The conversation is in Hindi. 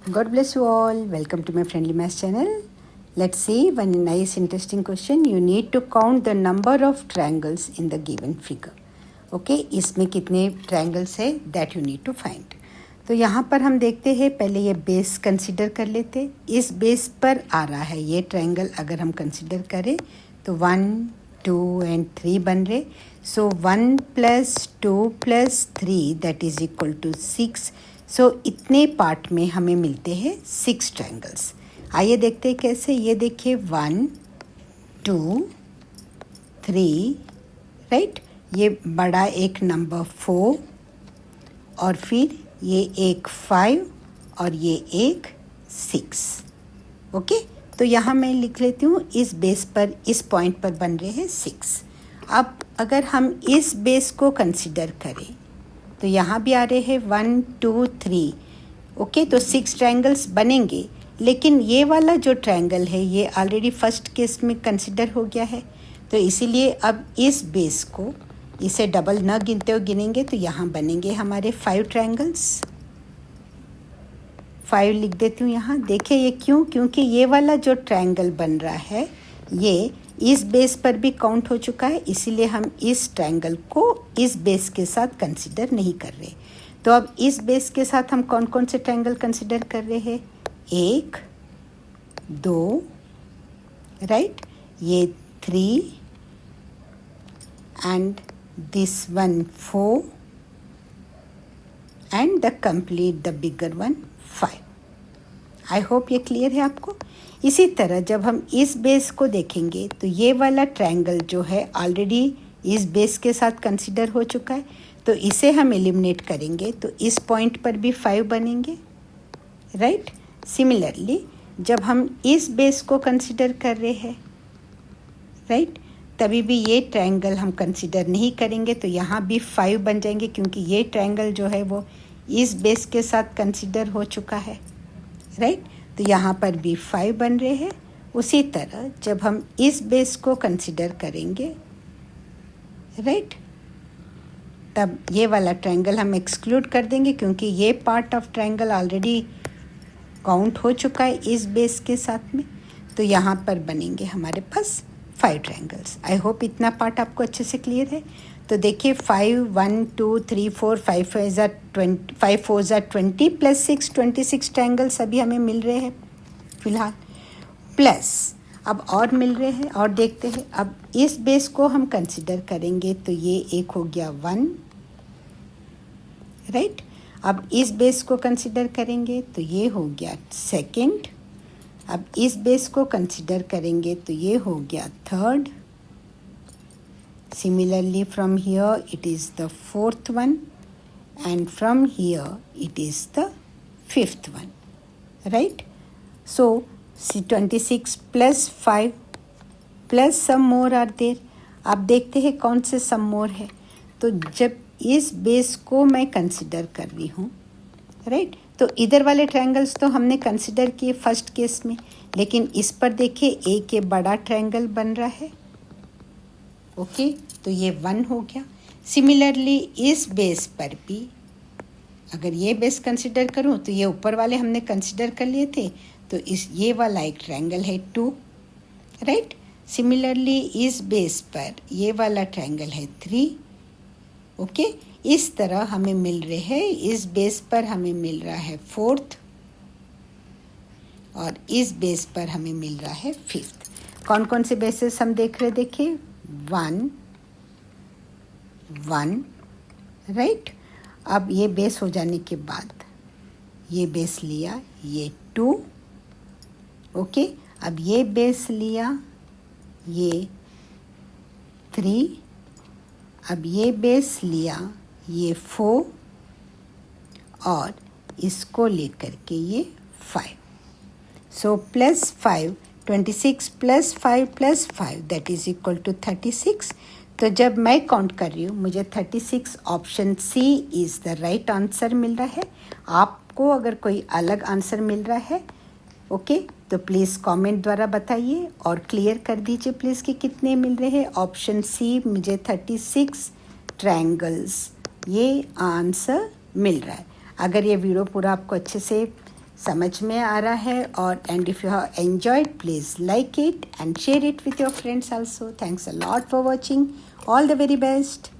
God bless you all. Welcome to my friendly maths channel. Let's see one nice interesting question. You need to count the number of triangles in the given figure. Okay, इसमें कितने triangles है that you need to find. तो यहाँ पर हम देखते हैं, पहले ये बेस कंसिडर कर लेते. इस बेस पर आ रहा है ये ट्रायंगल. अगर हम कंसिडर करें तो 1, 2 and 3 बन रहे. सो 1 + 2 + 3 दैट इज इक्वल टू 6. सो इतने पार्ट में हमें मिलते हैं 6 ट्रायंगल्स. आइए देखते हैं कैसे. ये देखिए 1, 2, 3, राइट. ये बड़ा एक नंबर 4 और फिर ये एक 5 और ये एक 6. ओके, तो यहाँ मैं लिख लेती हूँ इस बेस पर, इस पॉइंट पर बन रहे हैं 6. अब अगर हम इस बेस को कंसिडर करें तो यहाँ भी आ रहे हैं 1, 2, 3. ओके, तो 6 ट्रायंगल्स बनेंगे. लेकिन ये वाला जो ट्रायंगल है ये ऑलरेडी फर्स्ट केस में कंसिडर हो गया है. तो इसीलिए अब इस बेस को, इसे डबल न गिनते हुए गिनेंगे तो यहाँ बनेंगे हमारे 5 ट्रायंगल्स. 5 लिख देती हूँ यहाँ. देखिए ये क्यों, क्योंकि ये वाला जो ट्रायंगल बन रहा है ये इस बेस पर भी काउंट हो चुका है. इसीलिए हम इस ट्रायंगल को इस बेस के साथ कंसिडर नहीं कर रहे. तो अब इस बेस के साथ हम कौन कौन से ट्रायंगल कंसिडर कर रहे हैं. 1, 2, राइट, ये 3 and this one 4 and the complete the bigger one 5. I hope ये क्लियर है आपको. इसी तरह जब हम इस बेस को देखेंगे तो ये वाला ट्रायंगल जो है ऑलरेडी इस बेस के साथ कंसिडर हो चुका है. तो इसे हम एलिमिनेट करेंगे तो इस पॉइंट पर भी 5 बनेंगे, राइट. सिमिलरली जब हम इस बेस को कंसिडर कर रहे हैं, राइट, तभी भी ये ट्रायंगल हम कंसिडर नहीं करेंगे तो यहाँ भी 5 बन जाएंगे, क्योंकि ये ट्रायंगल जो है वो इस बेस के साथ कंसिडर हो चुका है, राइट. तो यहाँ पर भी 5 बन रहे हैं. उसी तरह जब हम इस बेस को कंसिडर करेंगे, राइट, तब ये वाला ट्रायंगल हम एक्सक्लूड कर देंगे, क्योंकि ये part of triangle already count हो चुका है इस बेस के साथ में. तो यहाँ पर बनेंगे हमारे पास 5 ट्रायंगल्स. आई होप इतना पार्ट आपको अच्छे से क्लियर है. तो देखिए 5, 1, 2, 3, 4, 5 4 20 + 6 26 ट्रायंगल्स अभी हमें मिल रहे हैं फिलहाल. प्लस अब और मिल रहे हैं और देखते हैं. अब इस बेस को हम कंसिडर करेंगे तो ये एक हो गया 1, राइट. अब इस बेस को कंसिडर करेंगे तो ये हो गया 2. अब इस बेस को कंसिडर करेंगे तो ये हो गया 3. Similarly from here it is the 4th one, and from here it is the 5th one, right. So see 26 plus 5 plus some more are there. आप देखते हैं कौन से some more है. तो जब इस बेस को मैं कंसिडर कर रही हूँ, राइट, तो इधर वाले ट्रायंगल्स तो हमने कंसिडर किए फर्स्ट केस में, लेकिन इस पर देखिए एक ये बड़ा ट्रायंगल बन रहा है. ओके, तो ये 1 हो गया. सिमिलरली इस बेस पर भी अगर ये बेस कंसिडर करूँ तो ये ऊपर वाले हमने कंसिडर कर लिए थे, तो इस ये वाला एक ट्रायंगल है 2, राइट. सिमिलरली इस बेस पर ये वाला ट्रायंगल है 3. ओके, इस तरह हमें मिल रहे हैं. इस बेस पर हमें मिल रहा है 4th और इस बेस पर हमें मिल रहा है 5th. कौन कौन से बेसेस हम देख रहे हैं. देखिए 1, 1, राइट. अब ये बेस हो जाने के बाद ये बेस लिया, ये 2. ओके, अब ये बेस लिया, ये 3. अब ये बेस लिया, ये 4 और इसको लेकर के ये 5. सो +5, 26 + 5 + 5 दैट इज़ इक्वल टू 36. तो जब मैं काउंट कर रही हूँ मुझे 36 option C is the right answer मिल रहा है. आपको अगर कोई अलग आंसर मिल रहा है, ओके, तो प्लीज़ कमेंट द्वारा बताइए और क्लियर कर दीजिए प्लीज़ कि कितने मिल रहे हैं. ऑप्शन सी मुझे 36 ट्रायंगल्स ये आंसर मिल रहा है. अगर ये वीडियो पूरा आपको अच्छे से समझ में आ रहा है और and if you have enjoyed please like it and share it with your friends also. Thanks a lot for watching. All the very best.